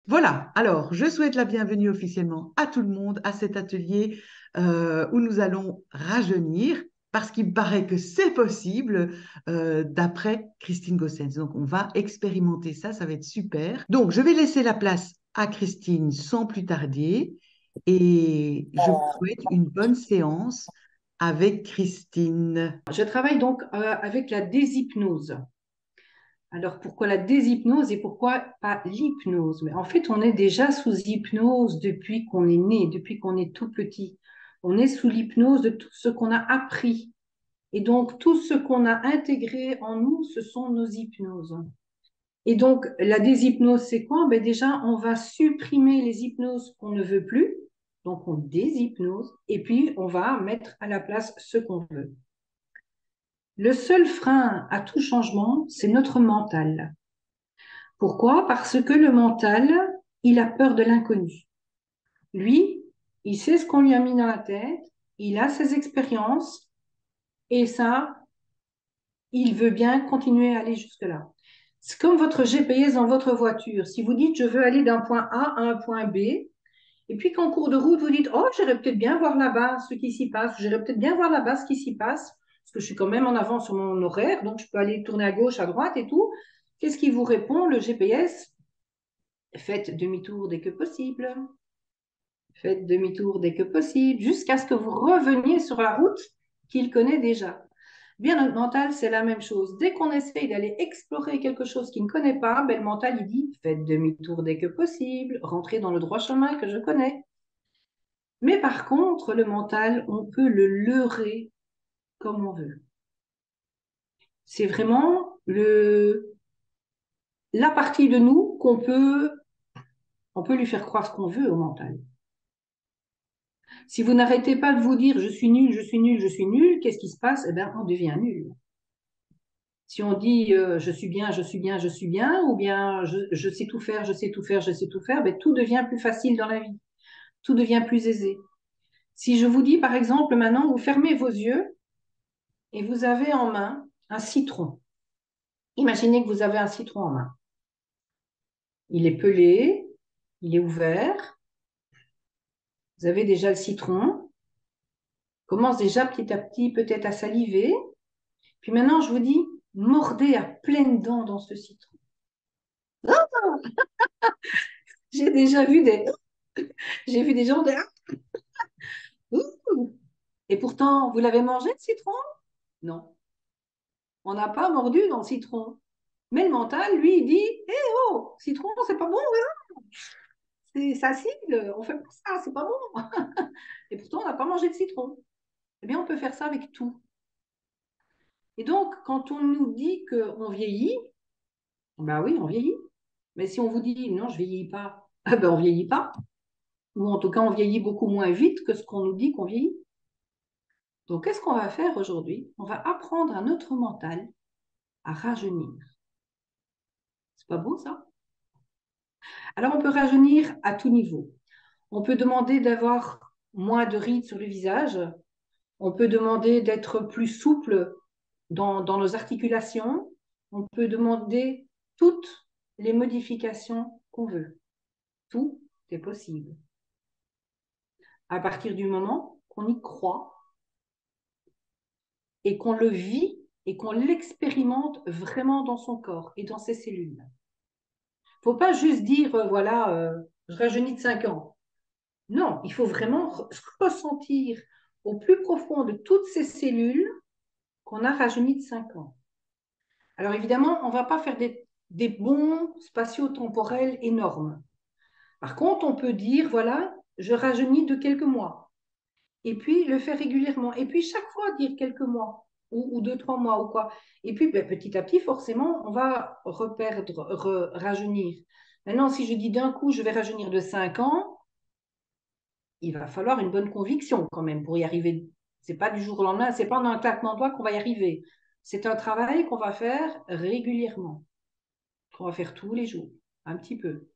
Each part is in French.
Voilà, alors je souhaite la bienvenue officiellement à tout le monde à cet atelier où nous allons rajeunir parce qu'il paraît que c'est possible d'après Christine Gossens. Donc on va expérimenter ça, ça va être super. Donc je vais laisser la place à Christine sans plus tarder et je vous souhaite une bonne séance avec Christine. Je travaille donc avec la déshypnose. Alors pourquoi la déshypnose et pourquoi pas l'hypnose? Mais en fait, on est déjà sous hypnose depuis qu'on est né, depuis qu'on est tout petit. On est sous l'hypnose de tout ce qu'on a appris. Et donc, tout ce qu'on a intégré en nous, ce sont nos hypnoses. Et donc, la déshypnose, c'est quoi? Ben déjà, on va supprimer les hypnoses qu'on ne veut plus. Donc, on déshypnose. Et puis, on va mettre à la place ce qu'on veut. Le seul frein à tout changement, c'est notre mental. Pourquoi? Parce que le mental, il a peur de l'inconnu. Lui, il sait ce qu'on lui a mis dans la tête, il a ses expériences, et ça, il veut bien continuer à aller jusque-là. C'est comme votre GPS dans votre voiture. Si vous dites, je veux aller d'un point A à un point B, et puis qu'en cours de route, vous dites, oh, j'irais peut-être bien voir là-bas ce qui s'y passe, j'irais peut-être bien voir là-bas ce qui s'y passe, parce que je suis quand même en avance sur mon horaire, donc je peux aller tourner à gauche, à droite et tout. Qu'est-ce qui vous répond, le GPS? Faites demi-tour dès que possible. Faites demi-tour dès que possible, jusqu'à ce que vous reveniez sur la route qu'il connaît déjà. Bien, notre mental, c'est la même chose. Dès qu'on essaye d'aller explorer quelque chose qu'il ne connaît pas, ben, le mental, il dit, faites demi-tour dès que possible, rentrez dans le droit chemin que je connais. Mais par contre, le mental, on peut le leurrer comme on veut. C'est vraiment la partie de nous on peut lui faire croire ce qu'on veut au mental. Si vous n'arrêtez pas de vous dire je suis nul, je suis nul, je suis nul, qu'est-ce qui se passe? Eh bien, on devient nul. Si on dit je suis bien, je suis bien, je suis bien, ou bien je sais tout faire, je sais tout faire, je sais tout faire, ben, tout devient plus facile dans la vie. Tout devient plus aisé. Si je vous dis, par exemple, maintenant, vous fermez vos yeux et vous avez en main un citron. Imaginez que vous avez un citron en main. Il est pelé, il est ouvert, vous avez déjà le citron, commence déjà petit à petit peut-être à saliver. Puis maintenant, je vous dis, mordez à pleines dents dans ce citron. J'ai déjà vu j'ai vu des gens dire, ouh. Et pourtant, vous l'avez mangé le citron? Non, on n'a pas mordu dans le citron. Mais le mental, lui, il dit, eh oh, citron, c'est pas bon, hein. C'est acide, on fait pas ça, c'est pas bon. Et pourtant, on n'a pas mangé de citron. Eh bien, on peut faire ça avec tout. Et donc, quand on nous dit qu'on vieillit, ben oui, on vieillit. Mais si on vous dit, non, je vieillis pas, ah ben on vieillit pas. Ou en tout cas, on vieillit beaucoup moins vite que ce qu'on nous dit qu'on vieillit. Donc, qu'est-ce qu'on va faire aujourd'hui? On va apprendre à notre mental à rajeunir. C'est pas beau ça? Alors, on peut rajeunir à tout niveau. On peut demander d'avoir moins de rides sur le visage. On peut demander d'être plus souple dans nos articulations. On peut demander toutes les modifications qu'on veut. Tout est possible. À partir du moment qu'on y croit et qu'on le vit et qu'on l'expérimente vraiment dans son corps et dans ses cellules. Il ne faut pas juste dire, voilà, je rajeunis de 5 ans. Non, il faut vraiment ressentir au plus profond de toutes ces cellules qu'on a rajeuni de 5 ans. Alors évidemment, on ne va pas faire des bons spatio-temporels énormes. Par contre, on peut dire, voilà, je rajeunis de quelques mois. Et puis le faire régulièrement. Et puis chaque fois dire quelques mois ou 2, 3 mois ou quoi. Et puis ben, petit à petit, forcément, on va rajeunir. Maintenant, si je dis d'un coup, je vais rajeunir de 5 ans, il va falloir une bonne conviction quand même pour y arriver. C'est pas du jour au lendemain, c'est pas en un claquement de doigts qu'on va y arriver. C'est un travail qu'on va faire régulièrement, qu'on va faire tous les jours, un petit peu.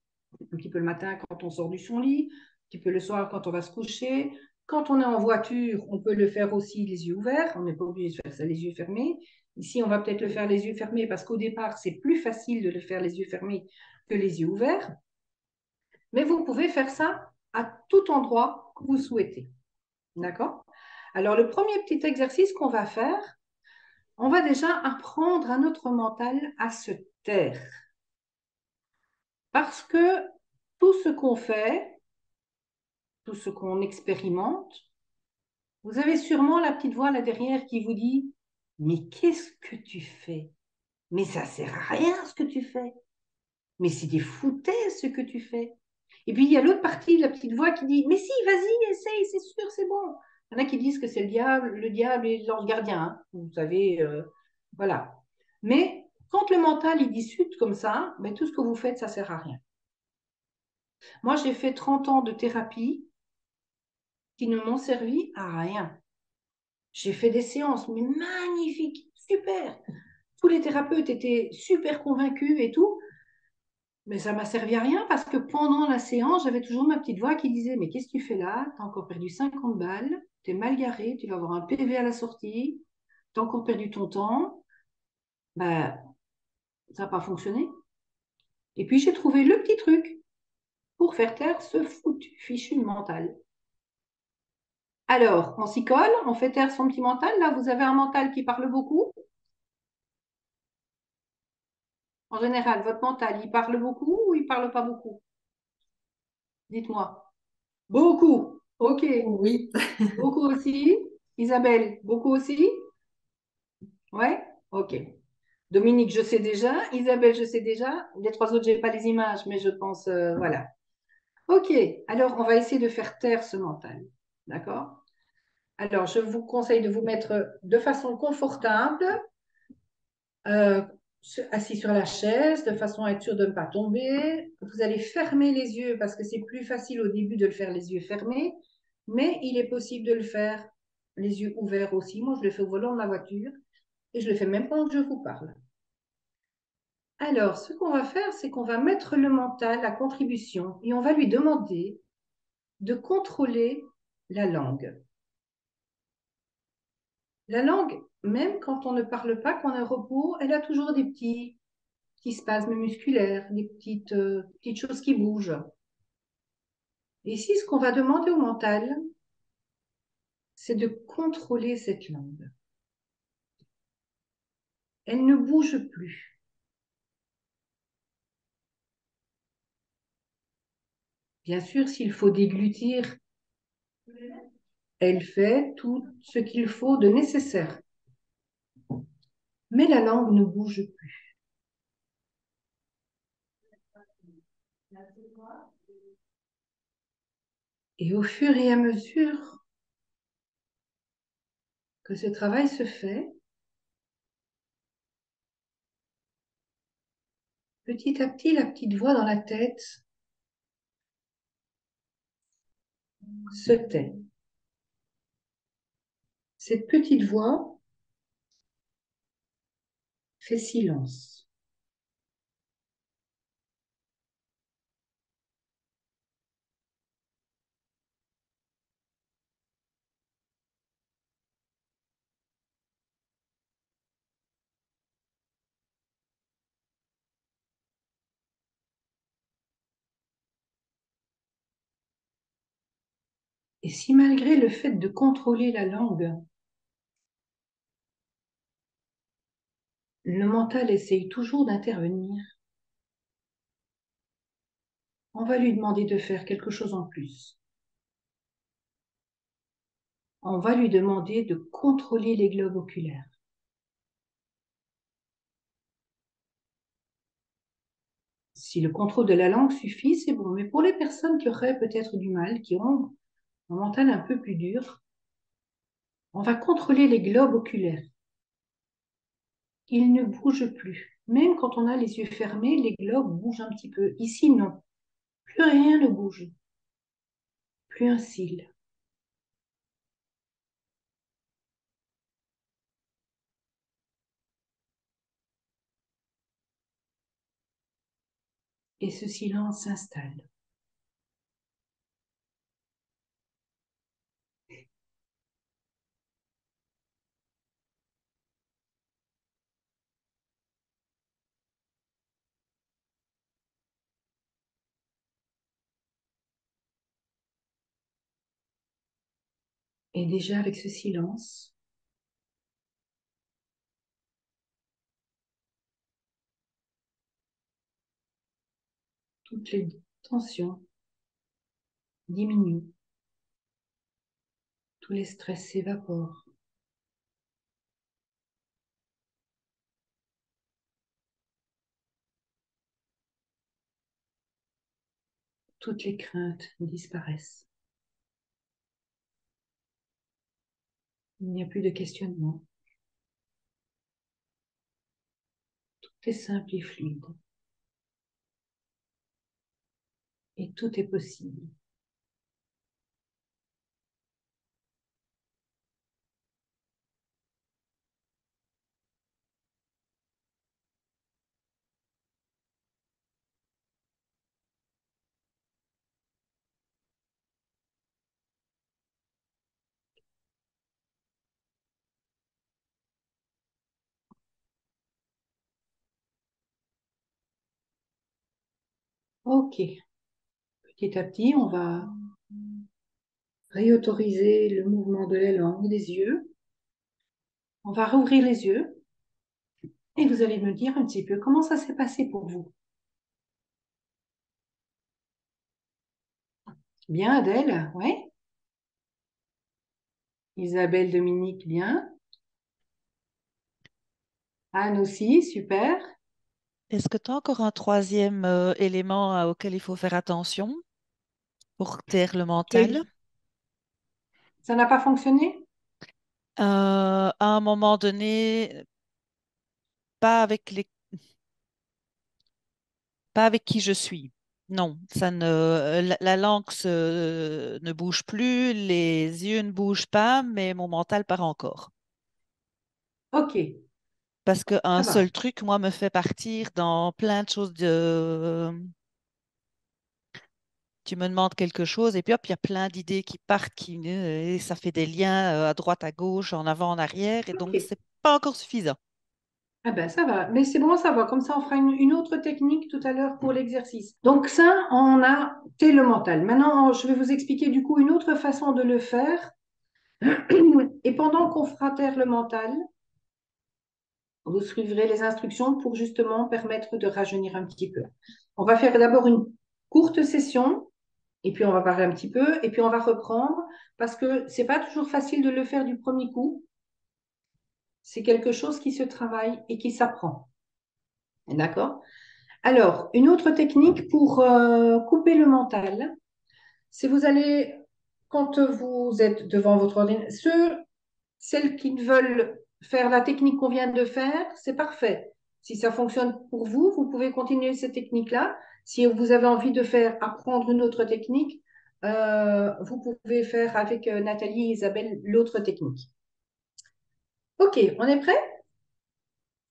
Un petit peu le matin quand on sort du son lit, un petit peu le soir quand on va se coucher. Quand on est en voiture, on peut le faire aussi les yeux ouverts. On n'est pas obligé de faire ça les yeux fermés. Ici, on va peut-être le faire les yeux fermés parce qu'au départ, c'est plus facile de le faire les yeux fermés que les yeux ouverts. Mais vous pouvez faire ça à tout endroit que vous souhaitez. D'accord? Alors, le premier petit exercice qu'on va faire, on va déjà apprendre à notre mental à se taire. Parce que tout ce qu'on fait, tout ce qu'on expérimente, vous avez sûrement la petite voix là derrière qui vous dit, mais qu'est-ce que tu fais? Mais ça sert à rien ce que tu fais. Mais c'est des foutaises ce que tu fais. Et puis il y a l'autre partie, la petite voix qui dit, mais si, vas-y, essaye, c'est sûr, c'est bon. Il y en a qui disent que c'est le diable et l'ange gardien, hein. Vous savez, voilà. Mais quand le mental il discute comme ça, ben, tout ce que vous faites, ça sert à rien. Moi, j'ai fait 30 ans de thérapie qui ne m'ont servi à rien. J'ai fait des séances, mais magnifiques, super. Tous les thérapeutes étaient super convaincus et tout, mais ça m'a servi à rien parce que pendant la séance, j'avais toujours ma petite voix qui disait, mais qu'est-ce que tu fais là? Tu as encore perdu 50 balles, tu es mal garé, tu vas avoir un PV à la sortie, tu as encore perdu ton temps. Ben, ça n'a pas fonctionné. Et puis j'ai trouvé le petit truc pour faire taire ce foutu fichu mental. Alors, on s'y colle, on fait taire son petit mental. Là, vous avez un mental qui parle beaucoup. En général, votre mental, il parle beaucoup ou il parle pas beaucoup? Dites-moi. Beaucoup. OK. Oui, Beaucoup aussi. Isabelle, beaucoup aussi? Ouais? OK. Dominique, je sais déjà. Isabelle, je sais déjà. Les trois autres, je n'ai pas les images, mais je pense, voilà. OK. Alors, on va essayer de faire taire ce mental. D'accord? Alors, je vous conseille de vous mettre de façon confortable, euh, assis sur la chaise, de façon à être sûr de ne pas tomber. Vous allez fermer les yeux parce que c'est plus facile au début de le faire les yeux fermés, mais il est possible de le faire les yeux ouverts aussi. Moi, je le fais au volant de la voiture et je le fais même quand je vous parle. Alors, ce qu'on va faire, c'est qu'on va mettre le mental à contribution et on va lui demander de contrôler la langue. La langue, même quand on ne parle pas, qu'on est au repos, elle a toujours des petits spasmes musculaires, des petites choses qui bougent. Et ici, ce qu'on va demander au mental, c'est de contrôler cette langue. Elle ne bouge plus. Bien sûr, s'il faut déglutir, elle fait tout ce qu'il faut de nécessaire. Mais la langue ne bouge plus. Et au fur et à mesure que ce travail se fait, petit à petit, la petite voix dans la tête se tait. Cette petite voix fait silence. Et si malgré le fait de contrôler la langue, le mental essaye toujours d'intervenir, on va lui demander de faire quelque chose en plus. On va lui demander de contrôler les globes oculaires. Si le contrôle de la langue suffit, c'est bon. Mais pour les personnes qui auraient peut-être du mal, qui ont un mental un peu plus dur, on va contrôler les globes oculaires. Ils ne bougent plus. Même quand on a les yeux fermés, les globes bougent un petit peu. Ici, non. Plus rien ne bouge. Plus un cil. Et ce silence s'installe. Et déjà avec ce silence, toutes les tensions diminuent, tous les stress s'évaporent. Toutes les craintes disparaissent. Il n'y a plus de questionnement. Tout est simple et fluide. Et tout est possible. Ok, petit à petit, on va réautoriser le mouvement de la langue, des yeux. On va rouvrir les yeux et vous allez me dire un petit peu comment ça s'est passé pour vous. Bien, Adèle, oui. Isabelle, Dominique, bien. Anne aussi, super. Est-ce que tu as encore un troisième élément auquel il faut faire attention pour taire le mental? Et ça n'a pas fonctionné? À un moment donné, pas avec pas avec qui je suis. Non, la langue ne bouge plus, les yeux ne bougent pas, mais mon mental part encore. Ok, Parce qu'un ça seul va. truc, moi, me fait partir dans plein de choses tu me demandes quelque chose et puis hop, il y a plein d'idées qui partent, et ça fait des liens à droite, à gauche, en avant, en arrière, et Ok. donc c'est pas encore suffisant. Ah ben ça va, mais c'est bon, ça va. Comme ça, on fera une autre technique tout à l'heure pour l'exercice. Donc ça, on a fait le mental. Maintenant, je vais vous expliquer du coup une autre façon de le faire. Et pendant qu'on fera taire le mental, vous suivrez les instructions pour justement permettre de rajeunir un petit peu. On va faire d'abord une courte session, et puis on va parler un petit peu, et puis on va reprendre, parce que c'est pas toujours facile de le faire du premier coup. C'est quelque chose qui se travaille et qui s'apprend. D'accord? Alors, une autre technique pour couper le mental, c'est vous allez, quand vous êtes devant votre ordinateur, celles qui veulent faire la technique qu'on vient de faire, c'est parfait. Si ça fonctionne pour vous, vous pouvez continuer cette technique-là. Si vous avez envie de faire apprendre une autre technique, vous pouvez faire avec Nathalie et Isabelle l'autre technique. Ok, on est prêt?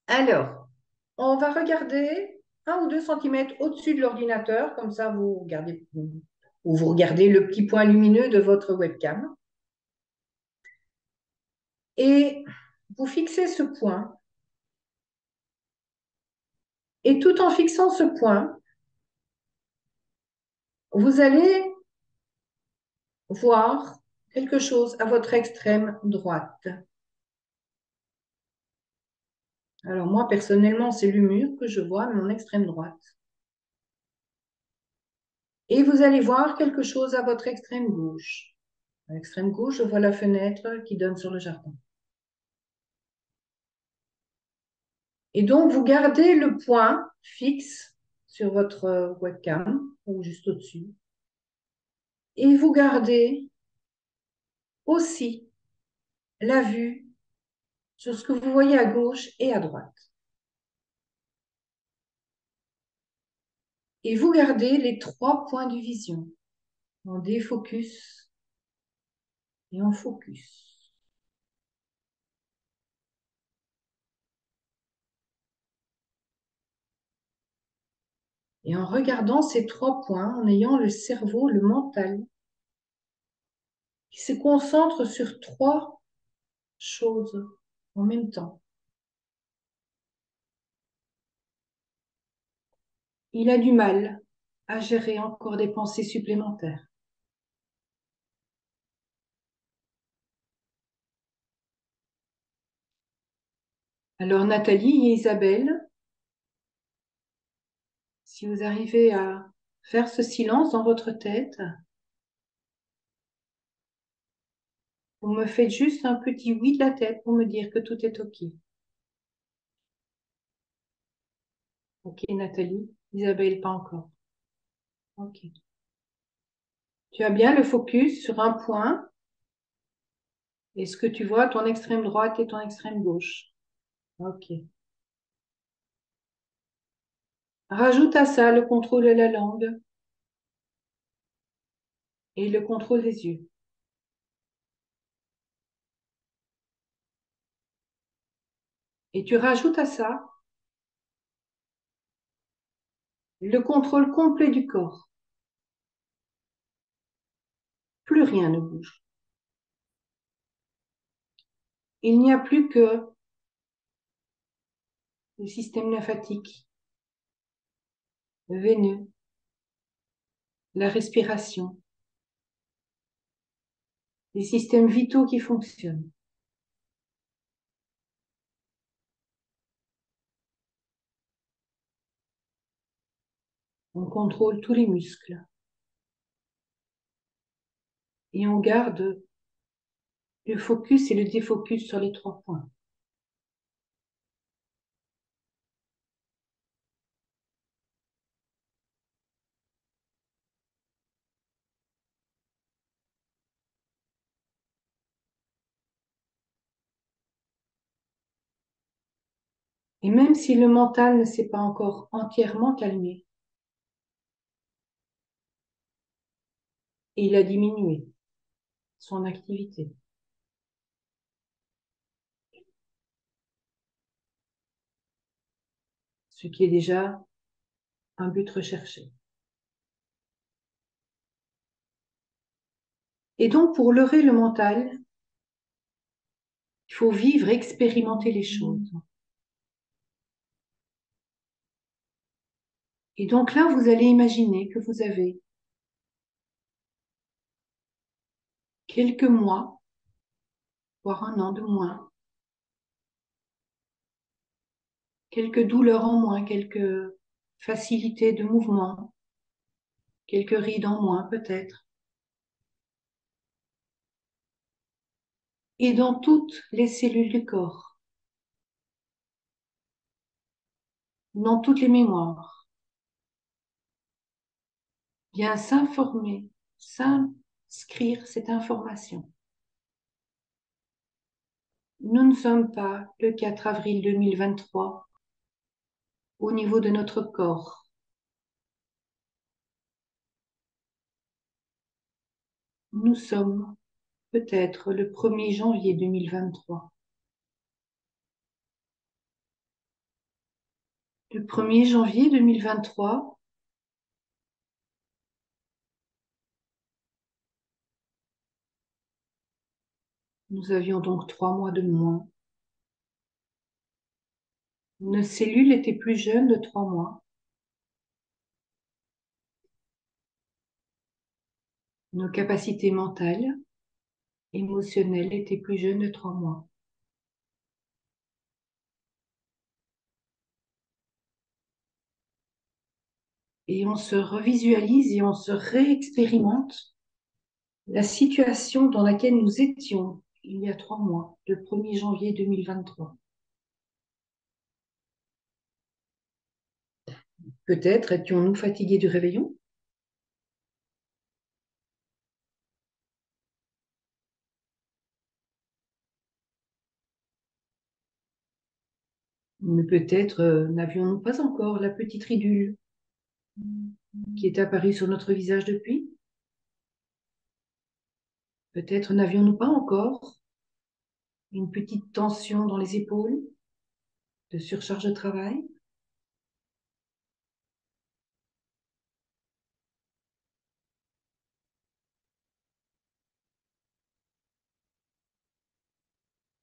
Alors, on va regarder 1 ou 2 centimètres au-dessus de l'ordinateur, comme ça vous regardez le petit point lumineux de votre webcam. Et vous fixez ce point. Et tout en fixant ce point, vous allez voir quelque chose à votre extrême droite. Alors moi, personnellement, c'est le mur que je vois à mon extrême droite. Et vous allez voir quelque chose à votre extrême gauche. À l'extrême gauche, je vois la fenêtre qui donne sur le jardin. Et donc, vous gardez le point fixe sur votre webcam ou juste au-dessus. Et vous gardez aussi la vue sur ce que vous voyez à gauche et à droite. Et vous gardez les 3 points de vision en défocus et en focus. Et en regardant ces 3 points, en ayant le cerveau, le mental, qui se concentre sur 3 choses en même temps. Il a du mal à gérer encore des pensées supplémentaires. Alors Nathalie et Isabelle, si vous arrivez à faire ce silence dans votre tête, vous me faites juste un petit oui de la tête pour me dire que tout est OK. OK, Nathalie. Isabelle, pas encore. OK. Tu as bien le focus sur un point. Et ce que tu vois, ton extrême droite et ton extrême gauche. OK. Rajoute à ça le contrôle de la langue et le contrôle des yeux. Et tu rajoutes à ça le contrôle complet du corps. Plus rien ne bouge. Il n'y a plus que le système lymphatique, veineux, la respiration, les systèmes vitaux qui fonctionnent. On contrôle tous les muscles et on garde le focus et le défocus sur les 3 points. Et même si le mental ne s'est pas encore entièrement calmé, il a diminué son activité. Ce qui est déjà un but recherché. Et donc, pour leurrer le mental, il faut vivre, expérimenter les choses. Et donc là, vous allez imaginer que vous avez quelques mois, voire un an de moins, quelques douleurs en moins, quelques facilités de mouvement, quelques rides en moins peut-être. Et dans toutes les cellules du corps, dans toutes les mémoires, vient s'informer, s'inscrire cette information. Nous ne sommes pas le 4 avril 2023 au niveau de notre corps. Nous sommes peut-être le 1er janvier 2023. Le 1er janvier 2023, nous avions donc 3 mois de moins. Nos cellules étaient plus jeunes de 3 mois. Nos capacités mentales, émotionnelles étaient plus jeunes de 3 mois. Et on se revisualise et on se réexpérimente la situation dans laquelle nous étions il y a 3 mois, le 1er janvier 2023. Peut-être étions-nous fatigués du réveillon? Mais peut-être n'avions-nous pas encore la petite ridule qui est apparue sur notre visage depuis? Peut-être n'avions-nous pas encore une petite tension dans les épaules de surcharge de travail?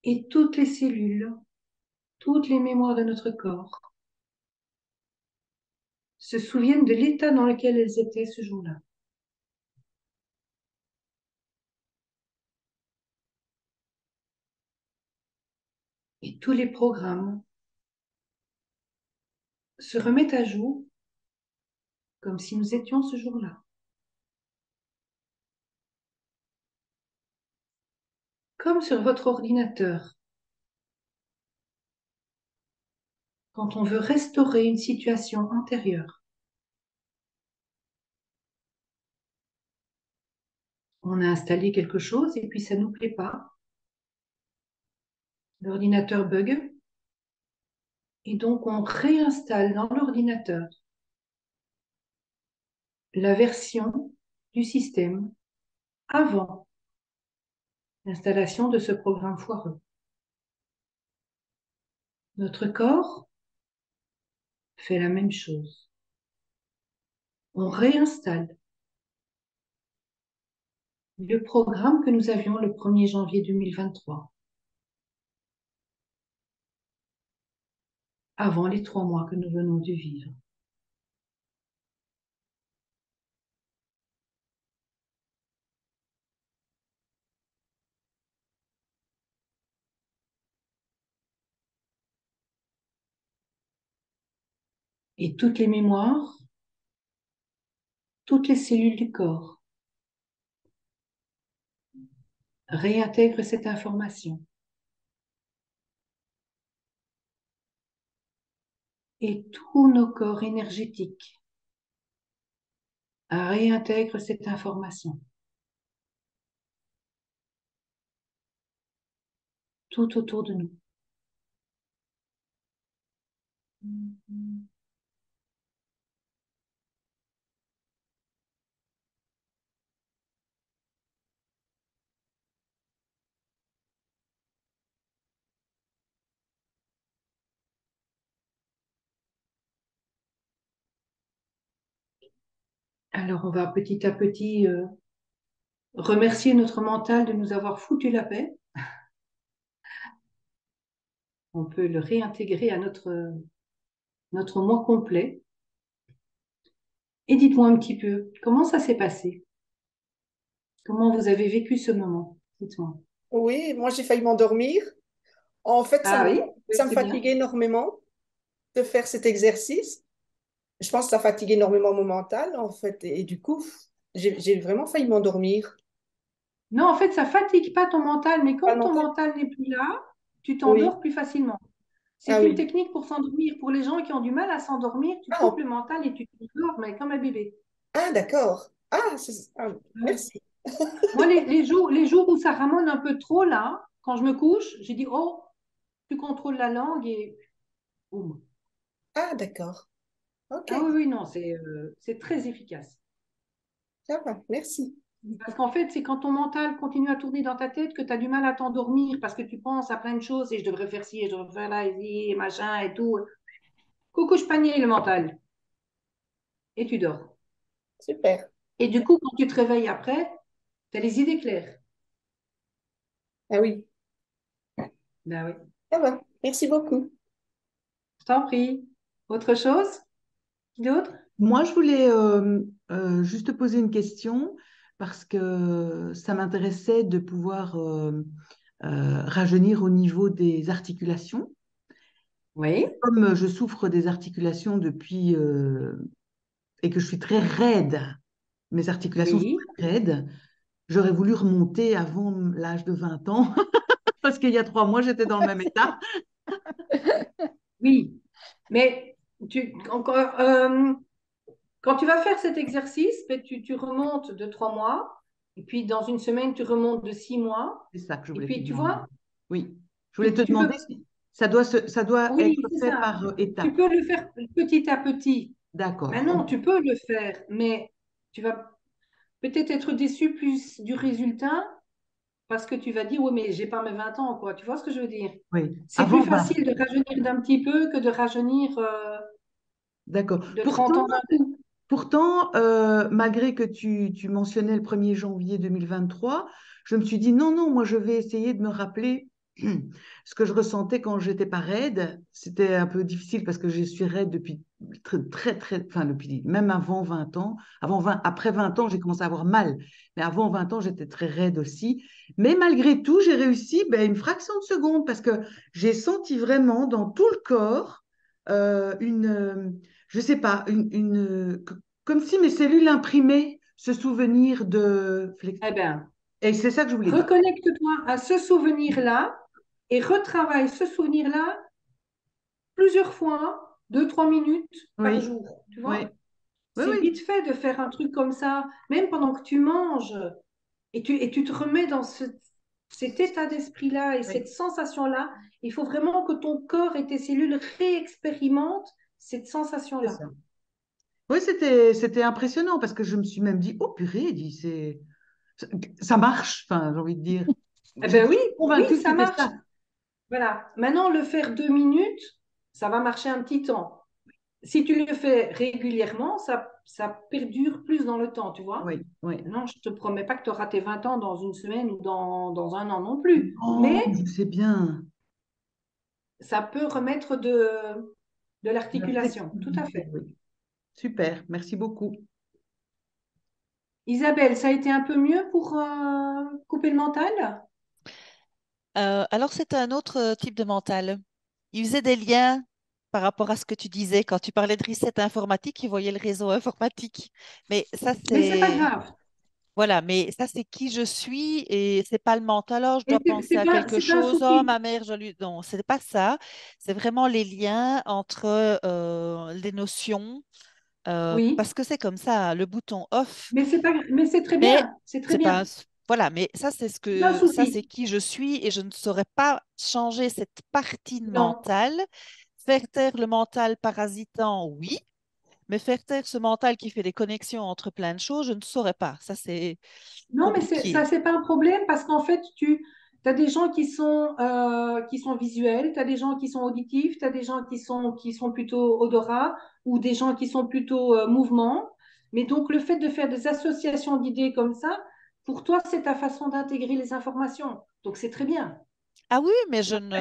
Et toutes les cellules, toutes les mémoires de notre corps se souviennent de l'état dans lequel elles étaient ce jour-là. Et tous les programmes se remettent à jour comme si nous étions ce jour-là. Comme sur votre ordinateur. Quand on veut restaurer une situation antérieure, on a installé quelque chose et puis ça ne nous plaît pas. L'ordinateur bug. Et donc, on réinstalle dans l'ordinateur la version du système avant l'installation de ce programme foireux. Notre corps fait la même chose. On réinstalle le programme que nous avions le 1er janvier 2023, avant les 3 mois que nous venons de vivre. Et toutes les mémoires, toutes les cellules du corps réintègrent cette information. Et tous nos corps énergétiques réintègrent cette information. Tout autour de nous. Alors, on va petit à petit remercier notre mental de nous avoir foutu la paix. On peut le réintégrer à notre moi complet. Et dites-moi un petit peu, comment ça s'est passé? Comment vous avez vécu ce moment? Dites-moi. Oui, moi j'ai failli m'endormir. En fait, Ah oui, oui, ça me c'est bien. fatigue énormément de faire cet exercice. Je pense que ça fatigue énormément mon mental, en fait. Et du coup, j'ai vraiment failli m'endormir. Non, en fait, ça fatigue pas ton mental, mais Pas le quand ton mental? mental n'est plus là, tu Oui. t'endors plus facilement. Ah C'est une oui. technique pour s'endormir. Pour les gens qui ont du mal à s'endormir, tu Ah, coupes le mental et tu t'endors, mais comme un bébé. d'accord. Ouais. Merci. Moi, les jours où ça ramone un peu trop, là, quand je me couche, j'ai dit, oh, tu contrôles la langue et boum. Ah, d'accord. Ok, Ah oui, oui, non, c'est très efficace. ça va. Merci. Parce qu'en fait, c'est quand ton mental continue à tourner dans ta tête que tu as du mal à t'endormir parce que tu penses à plein de choses et je devrais faire ci, et je devrais faire là, et machin et tout. Coucouche panier, le mental. Et tu dors. Super. Et du coup, quand tu te réveilles après, tu as les idées claires. Ah oui, Ben oui. ça va. Merci beaucoup. Je t'en prie. Autre chose? Qui d'autre? Moi, je voulais juste te poser une question parce que ça m'intéressait de pouvoir rajeunir au niveau des articulations. Oui. Comme je souffre des articulations depuis et que je suis très raide, mes articulations sont Oui. très raides, j'aurais voulu remonter avant l'âge de 20 ans parce qu'il y a 3 mois, j'étais dans le même état. Oui. Mais encore, quand tu vas faire cet exercice, ben, tu remontes de 3 mois. Et puis, dans une semaine, tu remontes de 6 mois. C'est ça que je Et voulais te puis, tu demander. vois, Oui, je voulais te tu peux, demander si ça doit oui, être c'est fait ça. par Tu étapes. peux le faire petit à petit. D'accord. Maintenant, Ok. tu peux le faire, mais tu vas peut-être être déçu plus du résultat parce que tu vas dire, oui, mais j'ai pas mes 20 ans, quoi. Tu vois ce que je veux dire? Oui. C'est plus Avant 20. facile de rajeunir d'un petit peu que de rajeunir D'accord. de 30 Pourtant, ans d'un coup. pourtant malgré que tu mentionnais le 1er janvier 2023, je me suis dit non, non, moi je vais essayer de me rappeler ce que je ressentais quand j'étais pas raide. C'était un peu difficile parce que je suis raide depuis enfin depuis même avant 20 ans. Après 20 ans, j'ai commencé à avoir mal. Mais avant 20 ans, j'étais très raide aussi. Mais malgré tout, j'ai réussi ben, une fraction de seconde parce que j'ai senti vraiment dans tout le corps je sais pas, comme si mes cellules imprimaient ce souvenir de Eh bien, Et c'est ça que je voulais dire. reconnecte-toi à ce souvenir-là et retravaille ce souvenir-là plusieurs fois, 2, 3 minutes par Oui, jour, tu oui, vois? oui, C'est oui, vite fait de faire un truc comme ça, même pendant que tu manges, et tu te remets dans cet état d'esprit-là et cette oui. sensation-là. Il faut vraiment que ton corps et tes cellules réexpérimentent cette C'est sensation-là. ça. Oui, c'était impressionnant parce que je me suis même dit, oh purée, ça, ça marche, enfin, j'ai envie de dire. Eh ben J'étais oui, oui, convaincue que ça c'était marche. ça. Voilà. Maintenant, le faire 2 minutes, ça va marcher un petit temps. Si tu le fais régulièrement, ça perdure plus dans le temps, tu vois. Oui, oui. Non, je ne te promets pas que tu auras tes 20 ans dans une semaine ou dans un an non plus. Oh, Mais je sais bien. ça peut remettre de La l'articulation. Tout à flexibilité, fait. oui. Super, merci beaucoup. Isabelle, ça a été un peu mieux pour couper le mental? Alors, c'est un autre type de mental. Il faisait des liens par rapport à ce que tu disais. Quand tu parlais de reset informatique, il voyait le réseau informatique. Mais ça, Mais c'est pas c'est... grave. Voilà, mais ça, c'est qui je suis et c'est pas le mental. Alors, je Et dois penser à quelque c'est pas un chose. Oh, souci. ma mère, je lui... Non, c'est pas ça. C'est vraiment les liens entre les notions. Oui, Parce que c'est comme ça, le bouton off. mais c'est très Mais bien. C'est très c'est pas... bien. Voilà, mais ça, c'est C'est pas un ça, c'est souci. qui je suis et je ne saurais pas changer cette partie de Non. mental. Faire taire le mental parasitant, oui, mais faire taire ce mental qui fait des connexions entre plein de choses, je ne saurais pas. Ça, c'est Non, mais ça, compliqué. c'est pas un problème parce qu'en fait, tu as des gens qui sont visuels, tu as des gens qui sont auditifs, tu as des gens qui sont plutôt odorat ou des gens qui sont plutôt mouvement. Mais donc, le fait de faire des associations d'idées comme ça, pour toi, c'est ta façon d'intégrer les informations. Donc, c'est très bien. Ah oui, mais Et après,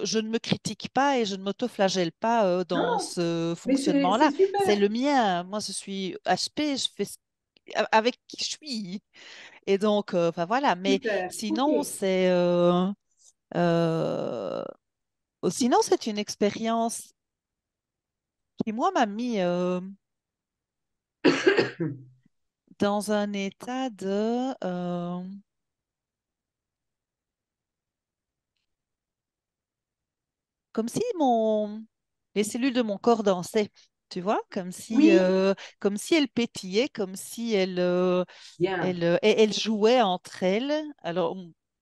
je ne me critique pas et je ne m'autoflagelle pas non, dans non, ce mais c'est fonctionnement-là. C'est super, le mien. Moi, je suis HP, je fais avec qui je suis. Et donc, enfin voilà. Mais super. OK. sinon, euh, sinon, c'est une expérience qui, moi, m'a mis dans un état de... comme si les cellules de mon corps dansaient, tu vois, Oui, comme si elles pétillaient, comme si bien. elles jouaient entre elles. Alors,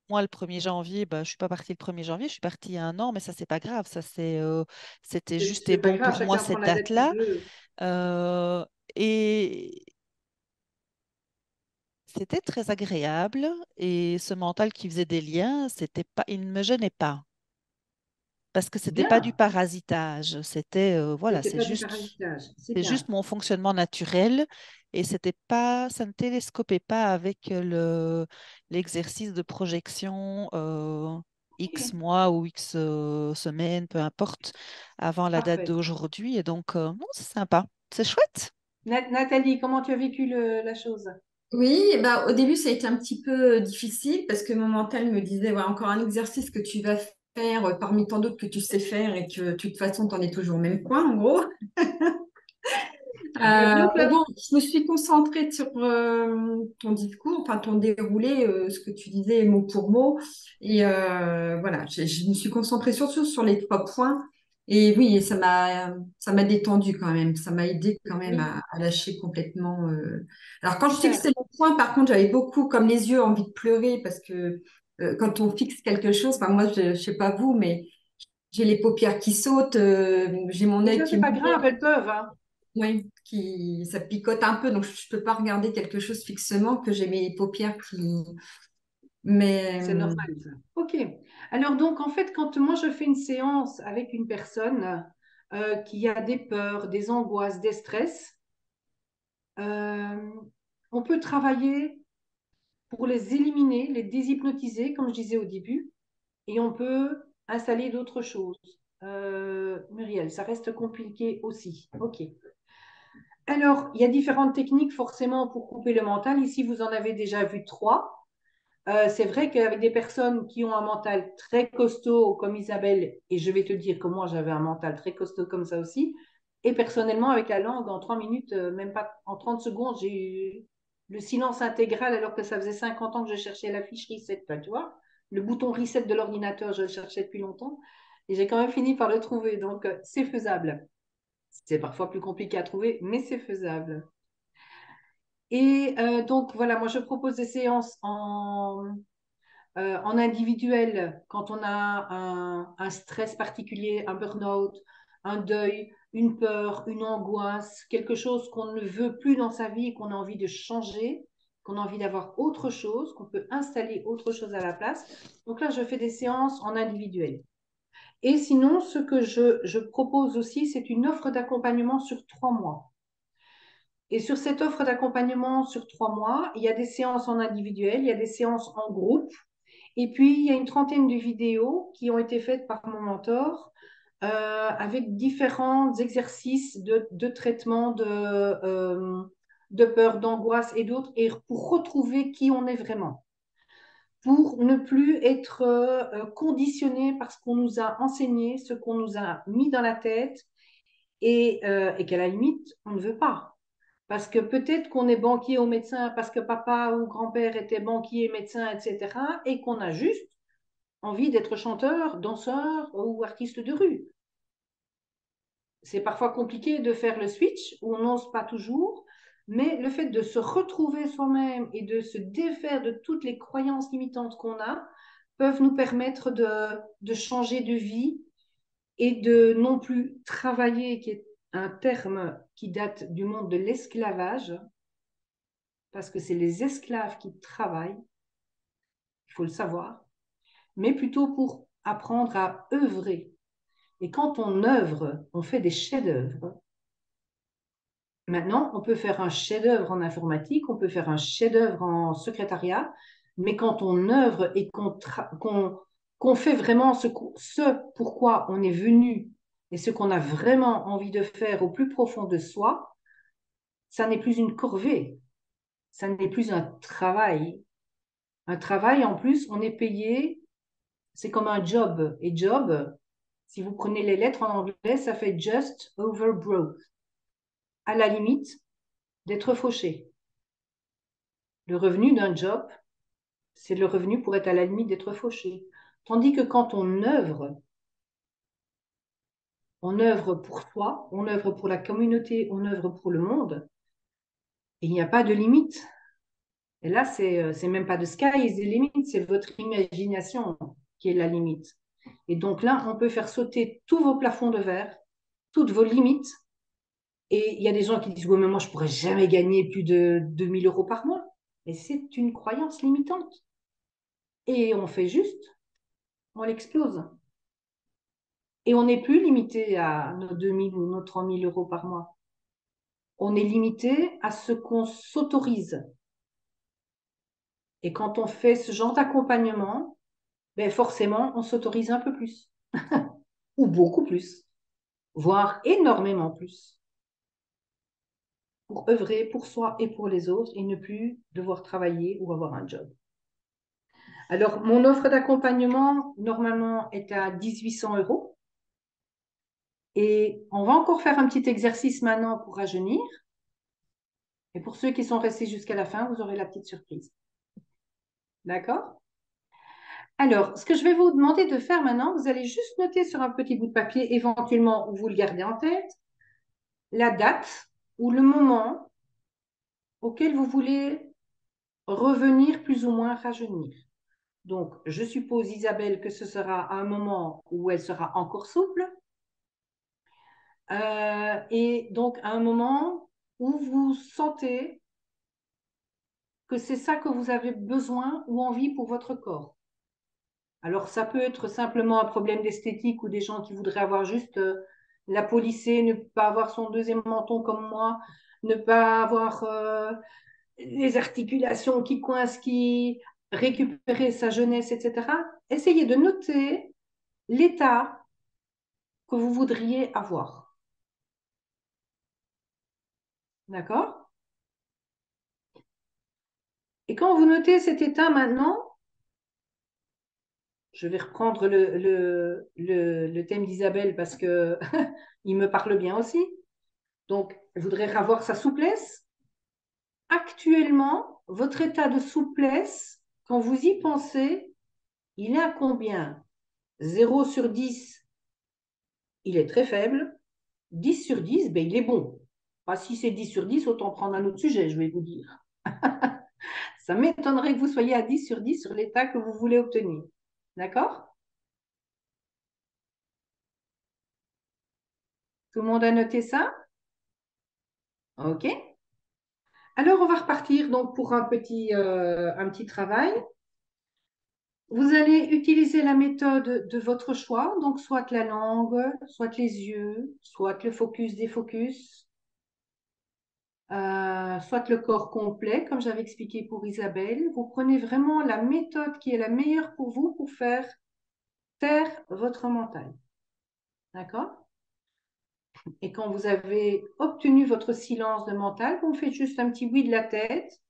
moi, le 1er janvier, bah, je ne suis pas partie le 1er janvier, je suis partie il y a un an, mais ça, c'est pas grave. C'était juste et C'est pas bon grave, pour moi chacun prend cette la date qu'il date-là. veut. Euh, et c'était très agréable. Et ce mental qui faisait des liens, c'était pas, il ne me gênait pas. Parce que c'était pas du Bien. parasitage, c'était voilà, C'était pas du parasitage. C'est c'est juste bien. mon fonctionnement naturel et c'était pas, ça ne télescopait pas avec l'exercice de projection X OK, mois ou X semaines, peu importe, avant la date parfait. d'aujourd'hui. Et donc, non, c'est sympa, c'est chouette. Nathalie, comment tu as vécu la chose? Oui, bah, au début, ça a été un petit peu difficile parce que mon mental me disait, ouais, encore un exercice que tu vas faire parmi tant d'autres que tu sais faire et que de toute façon, tu en es toujours au même point, en gros. Bienvenue au Mais club. bon, je me suis concentrée sur ton discours, enfin ton déroulé, ce que tu disais mot pour mot. Et voilà, je me suis concentrée surtout sur les 3 points. Et oui, ça m'a détendu quand même. Ça m'a aidé quand même Oui, à lâcher complètement. Alors quand je fixais super. les points, par contre, j'avais beaucoup comme les yeux envie de pleurer parce que quand on fixe quelque chose, enfin moi, je sais pas vous, mais j'ai les paupières qui sautent, j'ai mon Mais œil ça, qui c'est me pas grave, elles peuvent, hein. oui, ça picote un peu, donc je peux pas regarder quelque chose fixement que j'ai mes paupières qui. Mais C'est normal, ça. OK. Alors, donc, en fait, quand moi, je fais une séance avec une personne qui a des peurs, des angoisses, des stress, euh, on peut travailler pour les éliminer, les déshypnotiser, comme je disais au début, et on peut installer d'autres choses. Muriel, ça reste compliqué aussi. OK. Alors, il y a différentes techniques forcément pour couper le mental. Ici, vous en avez déjà vu 3. C'est vrai qu'avec des personnes qui ont un mental très costaud comme Isabelle, et je vais te dire que moi j'avais un mental très costaud comme ça aussi, et personnellement avec la langue en 3 minutes, même pas en 30 secondes, j'ai eu le silence intégral alors que ça faisait 50 ans que je cherchais la fiche reset, tu vois. Le bouton reset de l'ordinateur, je le cherchais depuis longtemps et j'ai quand même fini par le trouver, donc c'est faisable. C'est parfois plus compliqué à trouver, mais c'est faisable. Et donc voilà, moi je propose des séances en individuel, quand on a un stress particulier, un burn-out, un deuil, une peur, une angoisse, quelque chose qu'on ne veut plus dans sa vie, qu'on a envie de changer, qu'on a envie d'avoir autre chose, qu'on peut installer autre chose à la place. Donc là, je fais des séances en individuel. Et sinon, ce que je propose aussi, c'est une offre d'accompagnement sur 3 mois. Et sur cette offre d'accompagnement sur 3 mois, il y a des séances en individuel, il y a des séances en groupe, et puis, il y a une trentaine de vidéos qui ont été faites par mon mentor avec différents exercices de traitement de peur, d'angoisse et d'autres, et pour retrouver qui on est vraiment, pour ne plus être conditionné par ce qu'on nous a enseigné, ce qu'on nous a mis dans la tête, et qu'à la limite, on ne veut pas. Parce que peut-être qu'on est banquier ou médecin parce que papa ou grand-père était banquier, médecin, etc., et qu'on a juste envie d'être chanteur, danseur ou artiste de rue. C'est parfois compliqué de faire le switch, ou on n'ose pas toujours, mais le fait de se retrouver soi-même et de se défaire de toutes les croyances limitantes qu'on a peuvent nous permettre de changer de vie et de non plus travailler, qui est un terme qui date du monde de l'esclavage, parce que c'est les esclaves qui travaillent, il faut le savoir, mais plutôt pour apprendre à œuvrer. Et quand on œuvre, on fait des chefs-d'œuvre. Maintenant, on peut faire un chef-d'œuvre en informatique, on peut faire un chef-d'œuvre en secrétariat, mais quand on œuvre et qu'on fait vraiment ce pourquoi on est venu et ce qu'on a vraiment envie de faire au plus profond de soi, ça n'est plus une corvée, ça n'est plus un travail. Un travail, en plus, on est payé, c'est comme un job. Et job, si vous prenez les lettres en anglais, ça fait just over broke. À la limite d'être fauché. Le revenu d'un job, c'est le revenu pour être à la limite d'être fauché. Tandis que quand on œuvre pour soi, on œuvre pour la communauté, on œuvre pour le monde, et il n'y a pas de limite. Et là, c'est même pas de sky is the limit, c'est votre imagination qui est la limite. Et donc là, on peut faire sauter tous vos plafonds de verre, toutes vos limites. Et il y a des gens qui disent, oui, mais moi, je ne pourrais jamais gagner plus de 2000 euros par mois. Et c'est une croyance limitante. Et on fait juste, on l'explose. Et on n'est plus limité à nos 2000 ou nos 3000 euros par mois. On est limité à ce qu'on s'autorise. Et quand on fait ce genre d'accompagnement, ben forcément, on s'autorise un peu plus. Ou beaucoup plus. Voire énormément plus. Pour œuvrer pour soi et pour les autres et ne plus devoir travailler ou avoir un job. Alors, mon offre d'accompagnement, normalement, est à 1800 euros. Et on va encore faire un petit exercice maintenant pour rajeunir. Et pour ceux qui sont restés jusqu'à la fin, vous aurez la petite surprise. D'accord? Alors, ce que je vais vous demander de faire maintenant, vous allez juste noter sur un petit bout de papier, éventuellement, où vous le gardez en tête, la date ou le moment auquel vous voulez revenir plus ou moins rajeunir. Donc, je suppose, Isabelle, que ce sera un moment où elle sera encore souple. Et donc, à un moment où vous sentez que c'est ça que vous avez besoin ou envie pour votre corps. Alors, ça peut être simplement un problème d'esthétique ou des gens qui voudraient avoir juste la peau lissée, ne pas avoir son deuxième menton comme moi, ne pas avoir les articulations qui coincent, qui récupérer sa jeunesse, etc. Essayez de noter l'état que vous voudriez avoir. D'accord? Et quand vous notez cet état maintenant, Je vais reprendre le thème d'Isabelle parce que il me parle bien aussi. Donc, je voudrais avoir sa souplesse. Actuellement, votre état de souplesse, quand vous y pensez, il est à combien? 0 sur 10, il est très faible. 10 sur 10, ben, il est bon. Pas si c'est 10 sur 10, autant prendre un autre sujet, je vais vous dire. Ça m'étonnerait que vous soyez à 10 sur 10 sur l'état que vous voulez obtenir. D'accord? Tout le monde a noté ça? OK. Alors, on va repartir donc pour un petit travail. Vous allez utiliser la méthode de votre choix, donc soit la langue, soit les yeux, soit le focus défocus, soit le corps complet, comme j'avais expliqué pour Isabelle. Vous prenez vraiment la méthode qui est la meilleure pour vous pour faire taire votre mental. D'accord? Et quand vous avez obtenu votre silence de mental, vous me faites juste un petit oui de la tête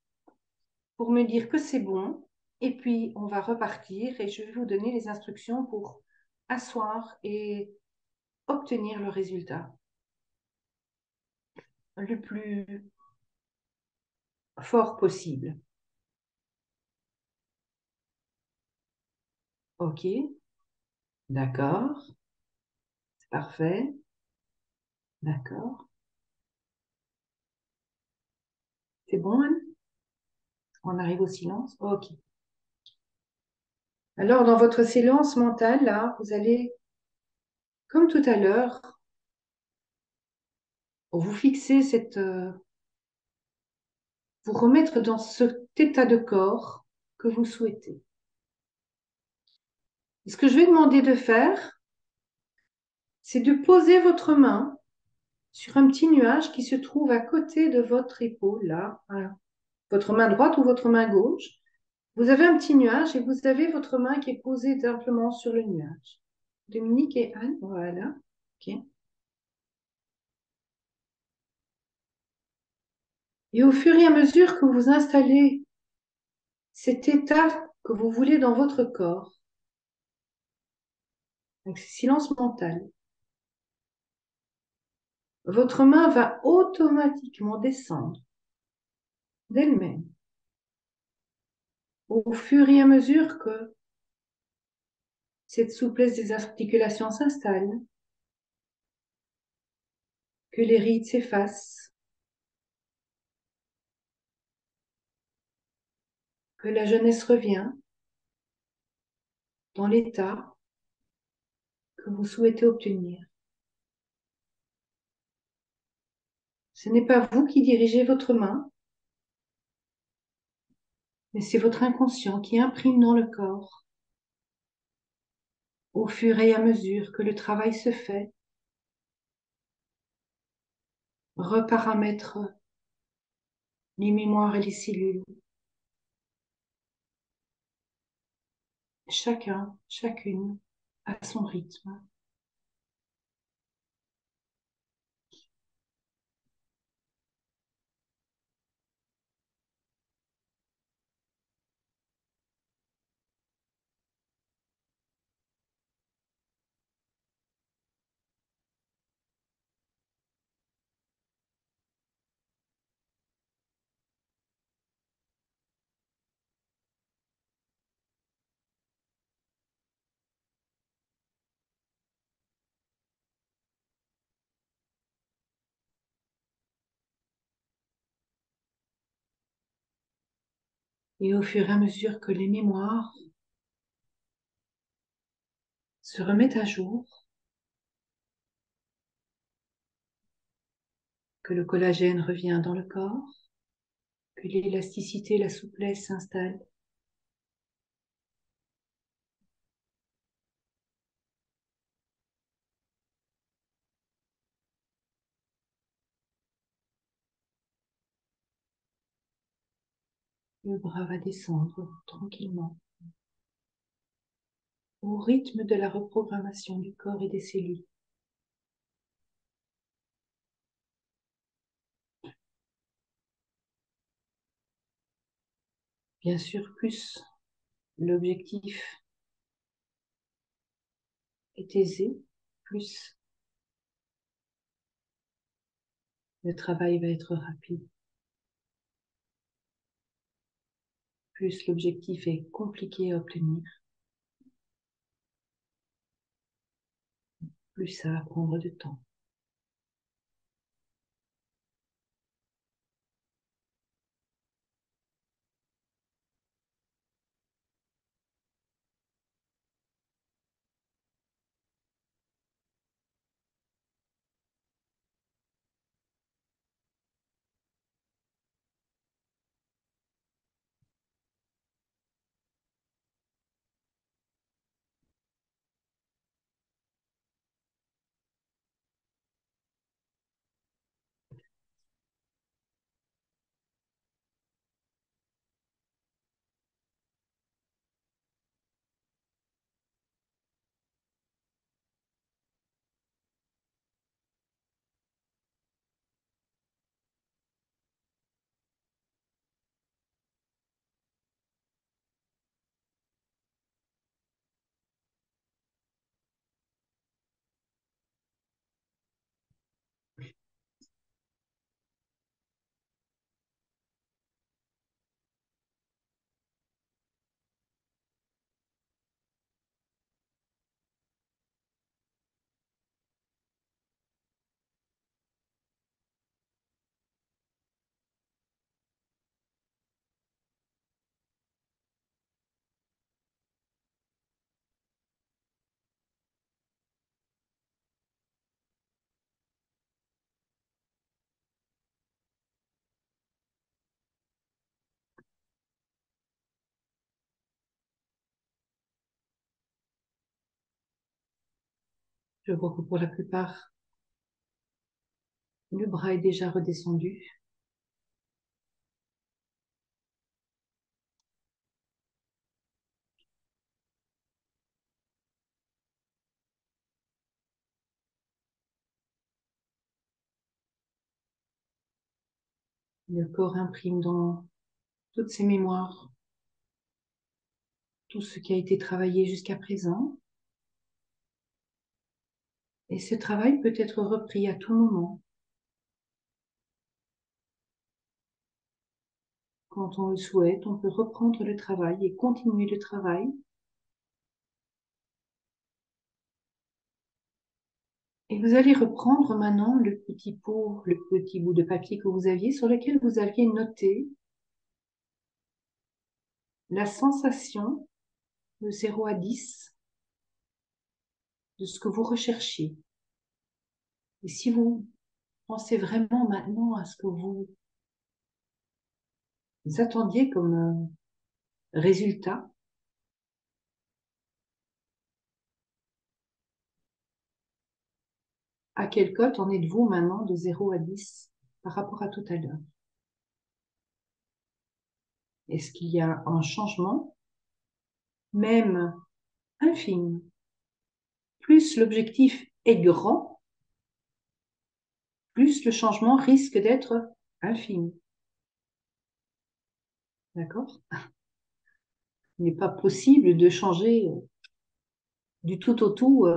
pour me dire que c'est bon. Et puis, on va repartir et je vais vous donner les instructions pour asseoir et obtenir le résultat le plus fort possible. OK, d'accord, c'est parfait, d'accord. C'est bon, Anne? On arrive au silence? OK. Alors, dans votre silence mental, là, vous allez, comme tout à l'heure, vous fixer vous remettre dans cet état de corps que vous souhaitez. Et ce que je vais demander de faire, c'est de poser votre main sur un petit nuage qui se trouve à côté de votre épaule, là, voilà. Votre main droite ou votre main gauche. Vous avez un petit nuage et vous avez votre main qui est posée simplement sur le nuage. Dominique et Anne, voilà. OK. Et au fur et à mesure que vous installez cet état que vous voulez dans votre corps, donc c'est silence mental, votre main va automatiquement descendre d'elle-même au fur et à mesure que cette souplesse des articulations s'installe, que les rides s'effacent, que la jeunesse revient dans l'état que vous souhaitez obtenir. Ce n'est pas vous qui dirigez votre main, mais c'est votre inconscient qui imprime dans le corps, au fur et à mesure que le travail se fait, reparamètre les mémoires et les cellules, chacun, chacune à son rythme. Et au fur et à mesure que les mémoires se remettent à jour, que le collagène revient dans le corps, que l'élasticité et la souplesse s'installent, le bras va descendre tranquillement au rythme de la reprogrammation du corps et des cellules. Bien sûr, plus l'objectif est aisé, plus le travail va être rapide. Plus l'objectif est compliqué à obtenir, plus ça va prendre de temps. Je vois que pour la plupart, le bras est déjà redescendu. Le corps imprime dans toutes ses mémoires tout ce qui a été travaillé jusqu'à présent. Et ce travail peut être repris à tout moment. Quand on le souhaite, on peut reprendre le travail et continuer le travail. Et vous allez reprendre maintenant le petit pot, le petit bout de papier que vous aviez sur lequel vous aviez noté la sensation de 0 à 10 de ce que vous recherchiez. Et si vous pensez vraiment maintenant à ce que vous attendiez comme résultat, à quelle cote en êtes-vous maintenant de 0 à 10 par rapport à tout à l'heure? Est-ce qu'il y a un changement, même infime? Plus l'objectif est grand, plus le changement risque d'être infime. D'accord? Il n'est pas possible de changer du tout au tout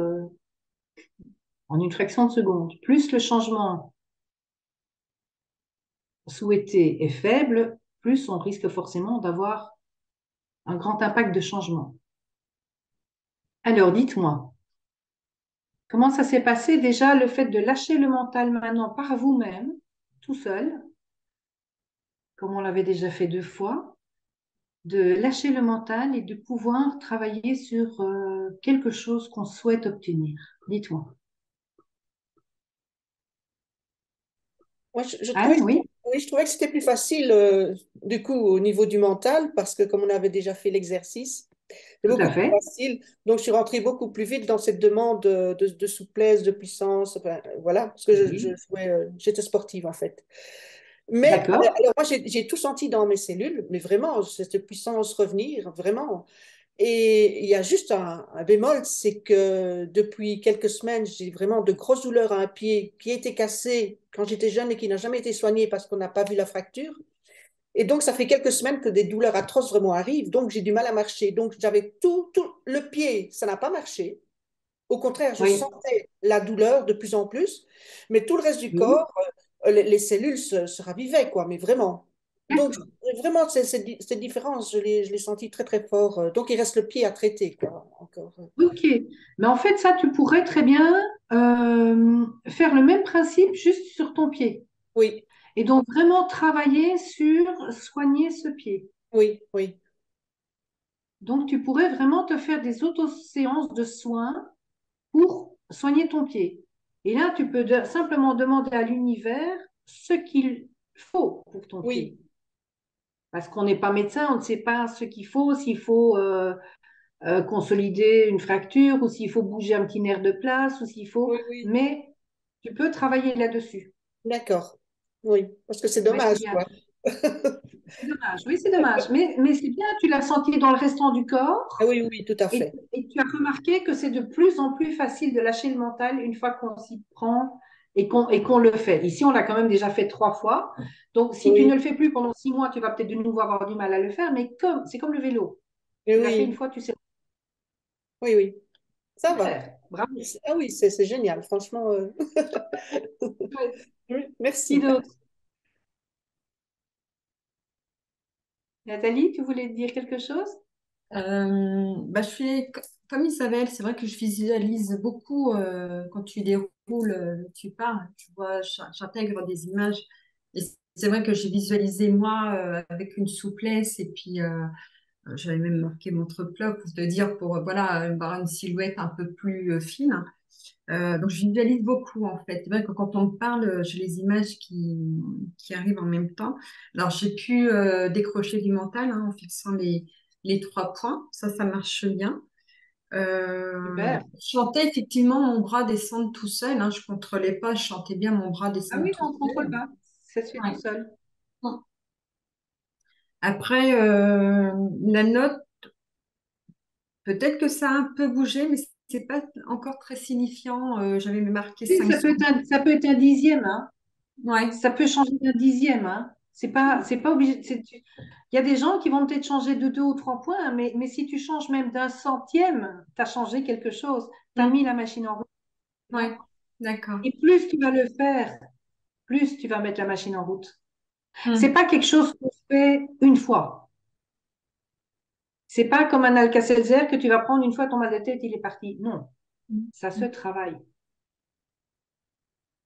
en une fraction de seconde. Plus le changement souhaité est faible, plus on risque forcément d'avoir un grand impact de changement. Alors, dites-moi, comment ça s'est passé déjà le fait de lâcher le mental maintenant par vous-même, tout seul, comme on l'avait déjà fait 2 fois, de lâcher le mental et de pouvoir travailler sur quelque chose qu'on souhaite obtenir. Dites-moi. Moi, je trouvais, Anne, oui, oui, je trouvais que c'était plus facile, du coup, au niveau du mental, parce que comme on avait déjà fait l'exercice, c'est tout beaucoup à plus fait. facile. Donc, je suis rentrée beaucoup plus vite dans cette demande de souplesse, de puissance. Enfin, voilà, parce que Oui, j'étais sportive, en fait. Mais d'accord. alors, moi, j'ai tout senti dans mes cellules, mais vraiment, cette puissance revenir, vraiment. Et il y a juste un bémol, c'est que depuis quelques semaines, j'ai vraiment de grosses douleurs à un pied qui était cassé quand j'étais jeune et qui n'a jamais été soigné parce qu'on n'a pas vu la fracture. Et donc, ça fait quelques semaines que des douleurs atroces vraiment arrivent. Donc, j'ai du mal à marcher. Donc, j'avais tout le pied, ça n'a pas marché. Au contraire, je Oui. sentais la douleur de plus en plus, mais tout le reste du Oui. corps, les cellules se ravivaient, quoi, mais vraiment. Donc, D'accord. vraiment, cette différence, je l'ai senti très, très fort. Donc, il reste le pied à traiter, quoi, encore. Ok. Mais en fait, ça, tu pourrais très bien faire le même principe juste sur ton pied. Oui, Et donc, vraiment travailler sur soigner ce pied. oui, oui, Donc, tu pourrais vraiment te faire des auto-séances de soins pour soigner ton pied. Et là, tu peux simplement demander à l'univers ce qu'il faut pour ton oui, pied. Parce qu'on n'est pas médecin, on ne sait pas ce qu'il faut, s'il faut consolider une fracture ou s'il faut bouger un petit nerf de place ou s'il faut. oui, oui, Mais tu peux travailler là-dessus. d'accord. Oui, parce que c'est Oui, c'est dommage, bien. quoi. C'est dommage. Oui, c'est dommage. Mais c'est bien, tu l'as senti dans le restant du Ah corps oui, oui, tout à fait. et tu as remarqué que c'est de plus en plus facile de lâcher le mental une fois qu'on s'y prend et qu'on le fait. Ici, on l'a quand même déjà fait 3 fois. Donc, si tu ne Oui, le fais plus pendant 6 mois, tu vas peut-être de nouveau avoir du mal à le faire. Mais c'est comme le vélo. oui, Tu l'as fait une oui, fois, tu sais oui, oui. Ça le va. faire. Bravo. Ah oui, c'est génial, franchement. Chouette. Oui, Qui merci. d'autre? Nathalie, tu voulais dire quelque chose? Je fais comme Isabelle, c'est vrai que je visualise beaucoup quand tu déroules, tu parles, tu vois, j'intègre des images. Et c'est vrai que j'ai visualisé moi avec une souplesse et puis j'avais même marqué mon truc-là pour te dire pour voilà avoir une silhouette un peu plus fine. Donc je visualise beaucoup en fait. C'est vrai que quand on me parle, j'ai les images qui arrivent en même temps. Alors j'ai pu décrocher du mental hein, en fixant les 3 points. Ça marche bien. Super. Je chantais effectivement mon bras descendre tout seul. Hein. Je contrôlais pas, je chantais bien mon bras Ah descendre oui, tout non, on ne contrôle seul. pas. Ça se fait tout Ouais. seul. Après, la note, peut-être que ça a un peu bougé, mais c'est pas encore très signifiant. J'avais marqué Oui, 5 secondes. ça peut être un dixième, hein. Ouais. Ça peut changer d'un dixième, hein. C'est pas obligé. Il y a des gens qui vont peut-être changer de 2 ou 3 points, hein, mais si tu changes même d'un centième, tu as changé quelque chose. Tu as Mm. mis la machine en route. Tu Ouais. vois. D'accord. Et plus tu vas le faire, plus tu vas mettre la machine en route. C'est Mm. pas quelque chose qu'on fait une fois. C'est pas comme un Alka-Seltzer que tu vas prendre une fois ton mal de tête, il est parti. Non, ça se travaille.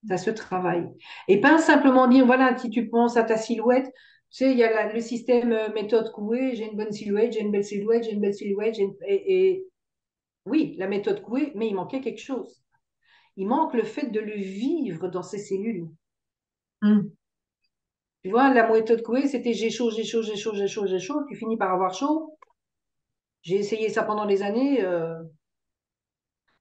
Ça se travaille. Et pas simplement dire, voilà, si tu penses à ta silhouette, tu sais, il y a le système méthode Coué, j'ai une bonne silhouette, j'ai une belle silhouette, j'ai une belle silhouette, et oui, la méthode Coué, mais il manquait quelque chose. Il manque le fait de le vivre dans ses cellules. Mm. Tu vois, la méthode Coué, c'était j'ai chaud, j'ai chaud, j'ai chaud, j'ai chaud, j'ai chaud, tu finis par avoir chaud. J'ai essayé ça pendant des années,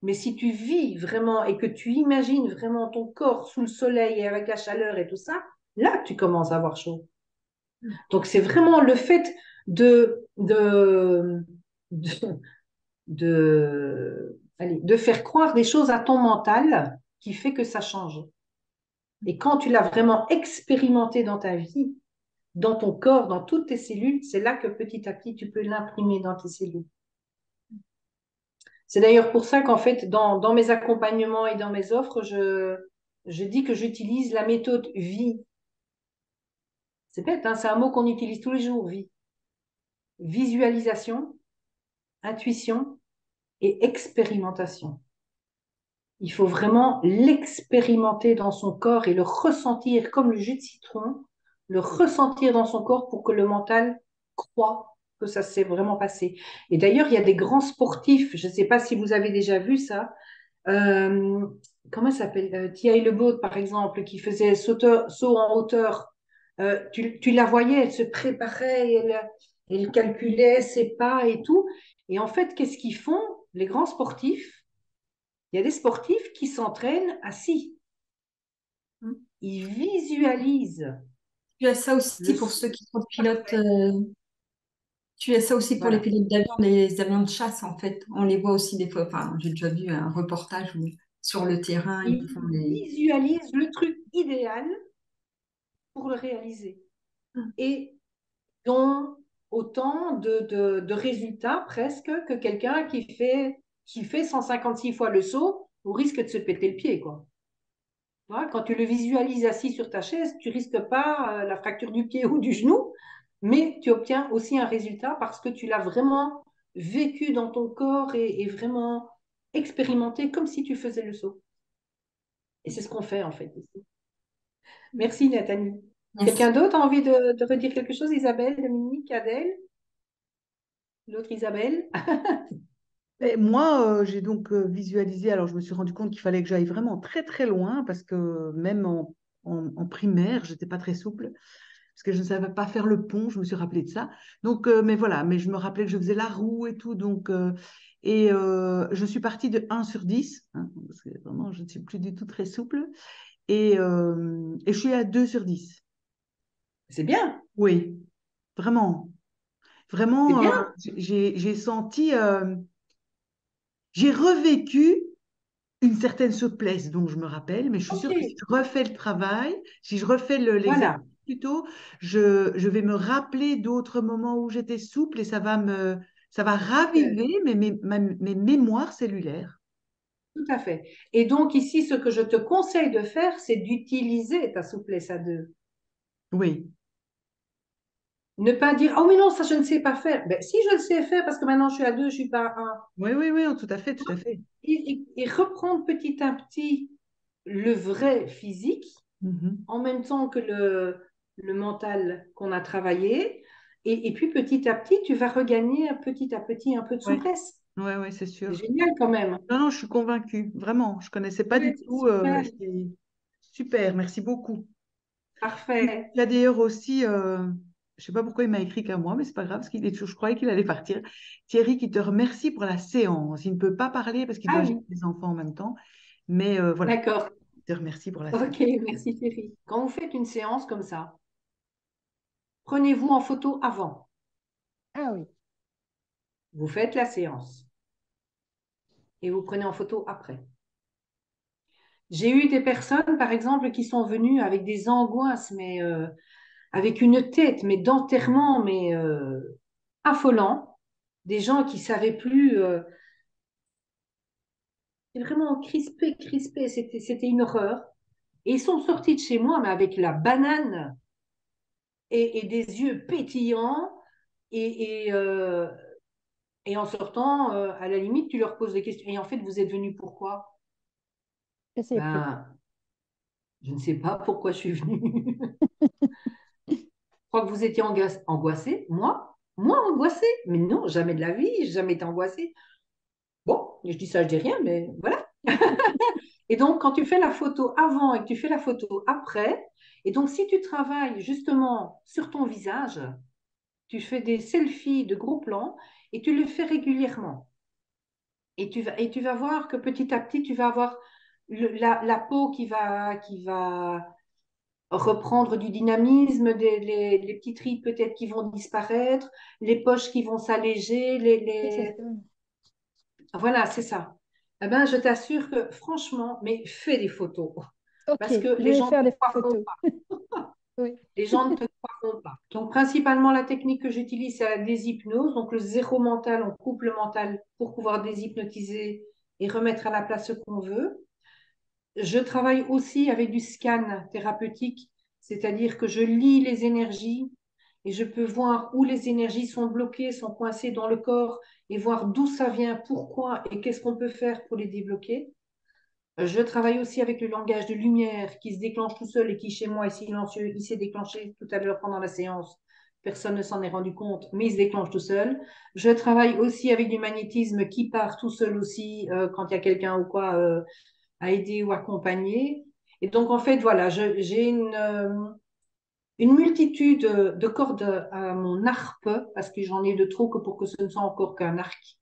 mais si tu vis vraiment et que tu imagines vraiment ton corps sous le soleil et avec la chaleur et tout ça, là, tu commences à avoir chaud. Donc, c'est vraiment le fait de, de, de, de faire croire des choses à ton mental qui fait que ça change. Et quand tu l'as vraiment expérimenté dans ta vie, dans ton corps, dans toutes tes cellules, c'est là que petit à petit, tu peux l'imprimer dans tes cellules. C'est d'ailleurs pour ça qu'en fait, dans mes accompagnements et dans mes offres, je dis que j'utilise la méthode vie. C'est bête, hein, c'est un mot qu'on utilise tous les jours, vie. Visualisation, intuition et expérimentation. Il faut vraiment l'expérimenter dans son corps et le ressentir comme le jus de citron, le ressentir dans son corps pour que le mental croit que ça s'est vraiment passé. Et d'ailleurs, il y a des grands sportifs, je ne sais pas si vous avez déjà vu ça, euh, comment ça s'appelle Tia Lebot, par exemple, qui faisait saut en hauteur. Tu la voyais, elle se préparait, elle calculait ses pas et tout. Et en fait, qu'est-ce qu'ils font, les grands sportifs? Il y a des sportifs qui s'entraînent assis. Mm. Ils visualisent Tu as ça aussi le pour saut ceux qui sont pilotes. parfait. Tu as ça aussi pour les Voilà. pilotes d'avion, les avions de chasse en fait. On les voit aussi des fois. Enfin, j'ai déjà vu un reportage où sur le terrain Ils ils font les. visualisent le truc idéal pour le réaliser. Mm. Et dont autant de résultats presque que quelqu'un qui fait qui fait 156 fois le saut, au risque de se péter le pied, quoi. Voilà, quand tu le visualises assis sur ta chaise, tu risques pas la fracture du pied ou du genou, mais tu obtiens aussi un résultat parce que tu l'as vraiment vécu dans ton corps et vraiment expérimenté comme si tu faisais le saut. Et c'est ce qu'on fait en fait ici. Merci Nathalie. Merci. Quelqu'un d'autre a envie de redire quelque chose? Isabelle, Dominique, Adèle? L'autre Isabelle? Et moi, j'ai donc visualisé, alors je me suis rendu compte qu'il fallait que j'aille vraiment très très loin parce que même en primaire, j'étais pas très souple parce que je ne savais pas faire le pont, je me suis rappelé de ça. Donc, mais voilà, mais je me rappelais que je faisais la roue et tout, donc, je suis partie de 1/10, hein, parce que vraiment, je ne suis plus du tout très souple, et je suis à 2/10. C'est bien, Oui, vraiment, c'est vraiment, bien. j'ai senti, j'ai revécu une certaine souplesse dont je me rappelle, mais je suis Ok, sûre que si je refais le travail, si je refais l'exercice voilà. plutôt, je vais me rappeler d'autres moments où j'étais souple et ça va Super. raviver mes mémoires cellulaires. Tout à fait. Et donc ici, ce que je te conseille de faire, c'est d'utiliser ta souplesse à deux. Oui, Ne pas dire, oh mais non, ça je ne sais pas faire. Ben, si je le sais faire, parce que maintenant je suis à deux, je suis pas à un. oui, oui, oui, tout à fait, tout à fait. Et reprendre petit à petit le vrai physique Mhm. en même temps que le mental qu'on a travaillé. Et puis petit à petit, tu vas regagner petit à petit un peu de Oui, souplesse. oui, oui, c'est C'est sûr. génial quand même. Non, non, je suis convaincue, vraiment. Je connaissais pas Ouais, du c'est tout. super. Super, merci beaucoup. Il Parfait. y a d'ailleurs aussi, je sais pas pourquoi il m'a écrit qu'à moi, mais c'est pas grave, parce qu'il est toujours, je croyais qu'il allait partir. Thierry qui te remercie pour la séance. Il ne peut pas parler parce qu'il Ah doit gérer oui, les enfants en même temps, mais voilà, d'accord. il te remercie pour la séance. Ok, merci Thierry. Quand vous faites une séance comme ça, prenez-vous en photo avant. Ah oui. Vous faites la séance et vous prenez en photo après. J'ai eu des personnes, par exemple, qui sont venues avec des angoisses, mais avec une tête, mais d'enterrement, mais affolant. Des gens qui savaient plus, vraiment crispés, crispés. C'était une horreur. Et ils sont sortis de chez moi, mais avec la banane et des yeux pétillants. Et, et, euh, et en sortant, à la limite, tu leur poses des questions. Et en fait, vous êtes venus pourquoi? Je sais plus. Ben, je ne sais pas pourquoi je suis venue. Je crois que vous étiez angoissé. Moi, angoissée. Mais non, jamais de la vie, j'ai jamais été angoissée. Bon, je dis ça, je dis rien, mais voilà. Et donc, quand tu fais la photo avant et que tu fais la photo après, et donc si tu travailles justement sur ton visage, tu fais des selfies de gros plans et tu le fais régulièrement. Et tu vas voir que petit à petit, tu vas avoir la peau qui va reprendre du dynamisme, les petites rides peut-être qui vont disparaître, les poches qui vont s'alléger, Oui, c'est ça. Voilà, c'est ça. Eh ben, je t'assure que franchement, mais fais des photos Ok, parce que je les vais gens faire ne te des croiront photos. pas. Oui. Les gens ne te croiront pas. Donc, principalement, la technique que j'utilise, c'est la déshypnose. Donc, le zéro mental, on coupe le mental pour pouvoir déshypnotiser et remettre à la place ce qu'on veut. Je travaille aussi avec du scan thérapeutique, c'est-à-dire que je lis les énergies et je peux voir où les énergies sont bloquées, sont coincées dans le corps et voir d'où ça vient, pourquoi et qu'est-ce qu'on peut faire pour les débloquer. Je travaille aussi avec le langage de lumière qui se déclenche tout seul et qui, chez moi, est silencieux. Il s'est déclenché tout à l'heure pendant la séance. Personne ne s'en est rendu compte, mais il se déclenche tout seul. Je travaille aussi avec du magnétisme qui part tout seul aussi quand il y a quelqu'un ou quoi à aider ou accompagner. Et donc, en fait, voilà, j'ai une multitude de cordes à mon harpe, parce que j'en ai de trop que pour que ce ne soit encore qu'un arc.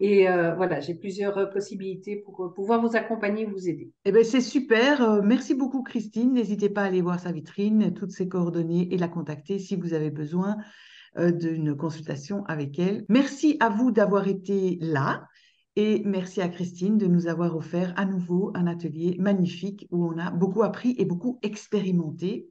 Et voilà, j'ai plusieurs possibilités pour pouvoir vous accompagner et vous aider. Eh ben, c'est super. Merci beaucoup, Christine. N'hésitez pas à aller voir sa vitrine, toutes ses coordonnées et la contacter si vous avez besoin d'une consultation avec elle. Merci à vous d'avoir été là et merci à Christine de nous avoir offert à nouveau un atelier magnifique où on a beaucoup appris et beaucoup expérimenté.